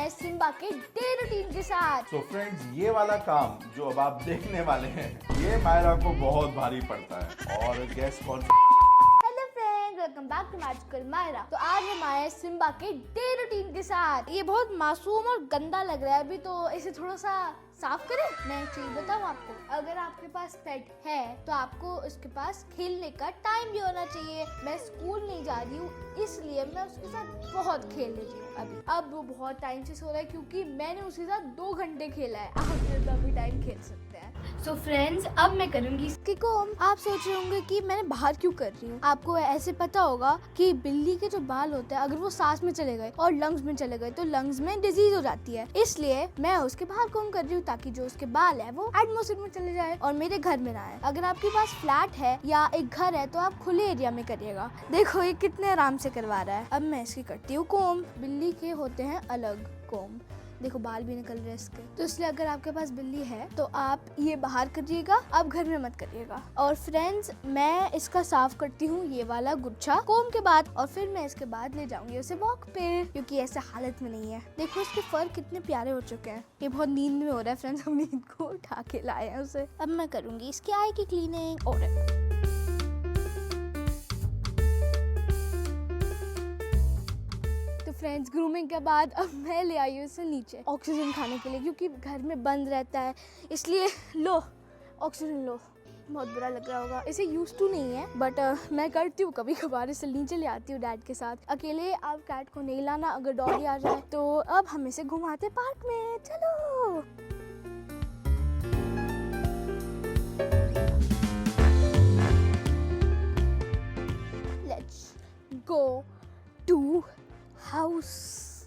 माया Simba के day routine के साथ। तो फ्रेंड्स, ये वाला काम जो अब आप देखने वाले हैं, ये मायरा को बहुत भारी पड़ता है। और गैस कौन? Hello friends, welcome back to magical Myra. तो आज हम आए हैं सिम्बा के डे रूटीन के साथ। ये बहुत मासूम और गंदा लग रहा है अभी, तो इसे थोड़ा सा साफ करें। मैं एक चीज बताऊं आपको, अगर आपके पास पेट है तो आपको उसके पास खेलने का टाइम भी होना चाहिए। मैं स्कूल नहीं जा रही हूँ, इसलिए मैं उसके साथ बहुत खेल रही हूँ अभी। अब वो बहुत टाइम से सो रहा है क्योंकि मैंने उसके साथ 2 घंटे खेला है। आप जितना भी टाइम खेल सकते हैं। सो फ्रेंड्स, अब मैं करूंगी इसकी कोम। आप सोच रहे होंगे कि मैंने बाहर क्यों कर रही हूँ। आपको ऐसे पता होगा कि बिल्ली के जो बाल होते हैं, अगर वो सांस में चले गए और लंग्स में चले गए तो लंग्स में डिजीज हो जाती है। इसलिए मैं उसके बाहर कोम कर रही हूँ ताकि जो उसके बाल है वो एटमॉस्फेयर में चले जाए और मेरे घर में ना आए। अगर आपके पास फ्लैट है या एक घर है तो आप खुले एरिया में करिएगा। देखो ये कितने आराम से करवा रहा है। अब मैं इसकी करती हूँ कोम। बिल्ली के होते हैं अलग कोम। देखो बाल भी निकल रहे हैं इसके। तो इसलिए अगर आपके पास बिल्ली है तो आप ये बाहर करिएगा, आप घर में मत करिएगा। और फ्रेंड्स, मैं इसका साफ करती हूँ ये वाला गुच्छा कोम के बाद, और फिर मैं इसके बाद ले जाऊंगी उसे वॉक पे, क्योंकि ऐसे हालत में नहीं है। देखो इसके फर कितने प्यारे हो चुके हैं। ये बहुत नींद में हो रहा है फ्रेंड्स, हम नींद को उठा के लाए हैं उसे। अब मैं करूंगी इसकी आई की क्लीनिंग। और फ्रेंड्स, ग्रूमिंग के बाद अब मैं ले आई हूँ इसे नीचे ऑक्सीजन खाने के लिए, क्योंकि घर में बंद रहता है। इसलिए लो ऑक्सीजन लो। बहुत बुरा लग रहा होगा, इसे यूज टू नहीं है, बट मैं करती हूँ कभी कभार। इसे नीचे ले आती हूँ डैड के साथ। अकेले आप कैट को नहीं लाना, अगर डॉगी आ जाए तो। अब हम इसे घुमाते पार्क में, चलो। Let's go to house.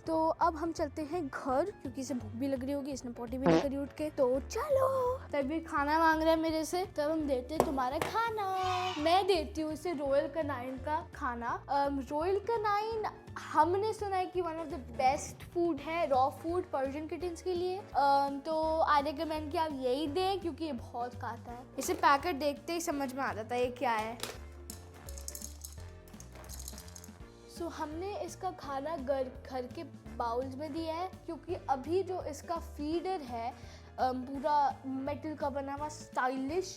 तो अब हम चलते हैं घर, क्योंकि इसे भूख भी लग रही होगी, इसने पोटी भी नहीं करी उठ के। तो चलो। तभी खाना मांग रहा है मेरे से, तब हम देते हैं तुम्हारा खाना। मैं देती हूँ इसे रॉयल कनाइन का खाना। रॉयल कनाइन हमने सुना है कि one of the best food है, रॉ फूड पर्शियन किटन्स के लिए। तो आई रिकमेंड कि आप यही दें, क्योंकि ये बहुत खाता है। इसे पैकेट देखते ही समझ में आ जाता है ये क्या है। तो हमने इसका खाना घर के बाउल्स में दिया है, क्योंकि अभी जो इसका फीडर है पूरा मेटल का बना हुआ स्टाइलिश,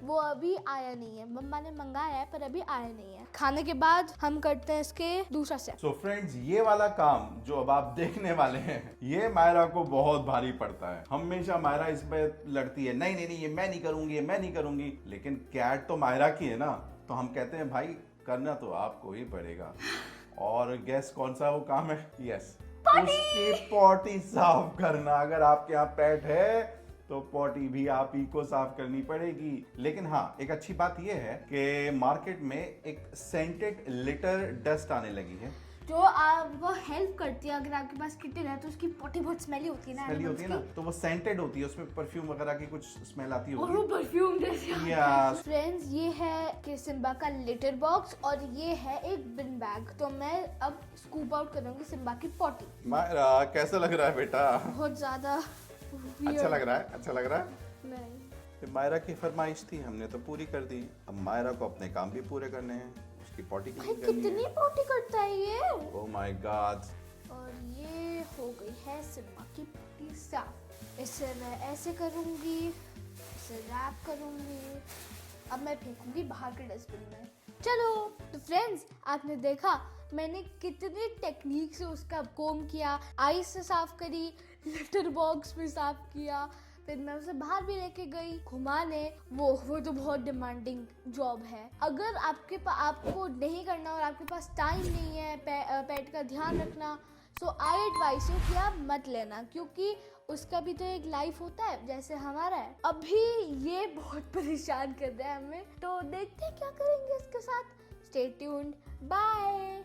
वो अभी आया नहीं है। मम्मा ने मंगाया है पर अभी आया नहीं है। खाने के बाद हम करते हैं इसके दूसरा स्टेप। सो फ्रेंड्स, ये वाला काम जो अब आप देखने वाले हैं, ये मायरा को बहुत भारी पड़ता है। हमेशा मायरा इस पे लड़ती है, नहीं नहीं नहीं, ये मैं नहीं करूंगी, ये मैं नहीं करूंगी। लेकिन कैट तो मायरा की है ना, तो हम कहते हैं भाई करना तो आपको ही पड़ेगा। और गैस कौन सा वो काम है? यस, उसकी पॉटी साफ करना। अगर आपके यहाँ पेट है तो पॉटी भी आप ही को साफ करनी पड़ेगी। लेकिन हाँ, एक अच्छी बात यह है कि मार्केट में एक सेंटेड लिटर डस्ट आने लगी है, जो वो हेल्प करती है। अगर आपके पास किटन है तो उसकी पॉटी बहुत स्मेली होती है ना, स्मेली होती है ना, तो वो सेंटेड होती है, उसमें परफ्यूम वगैरह की कुछ स्मेल आती और होगी। वो परफ्यूम जैसे। Yes. फ्रेंड्स, ये है कि सिम्बा का लिटर बॉक्स और ये है एक बिन बैग। तो मैं अब स्कूप आउट करूंगी सिम्बा की पॉटी। मायरा कैसा लग रहा है बेटा? बहुत ज्यादा अच्छा लग रहा है, अच्छा लग रहा है। नहीं, ये मायरा की फरमाइश थी, हमने तो पूरी कर दी। अब मायरा को अपने काम भी पूरे करने हैं, उसकी पॉटी क्लीन करनी कितनी है। पॉटी करता है ये। Oh my God. और ये हो गई है सिम्बा की पॉटी साफ। इसे मैं ऐसे करूंगी, इसे रैप करूंगी। अब मैं फेंकूंगी बाहर के डस्टबिन में। चलो। तो फ्रेंड्स, आपने देखा मैंने कितनी टेक्निक से उसका कोम किया। आइस से साफ करी, लिटर बॉक्स में साफ किया, फिर मैं उसे बाहर भी लेके गई घुमाने। वो तो बहुत डिमांडिंग जॉब है। अगर आपको नहीं करना और आपके पास टाइम नहीं है पेट का ध्यान रखना, सो आई एडवाइस यू कि आप मत लेना, क्योंकि उसका भी तो एक लाइफ होता है जैसे हमारा है। अभी ये बहुत परेशान कर रहा है हमें, तो देखते हैं क्या करेंगे इसके साथ। Stay tuned, bye.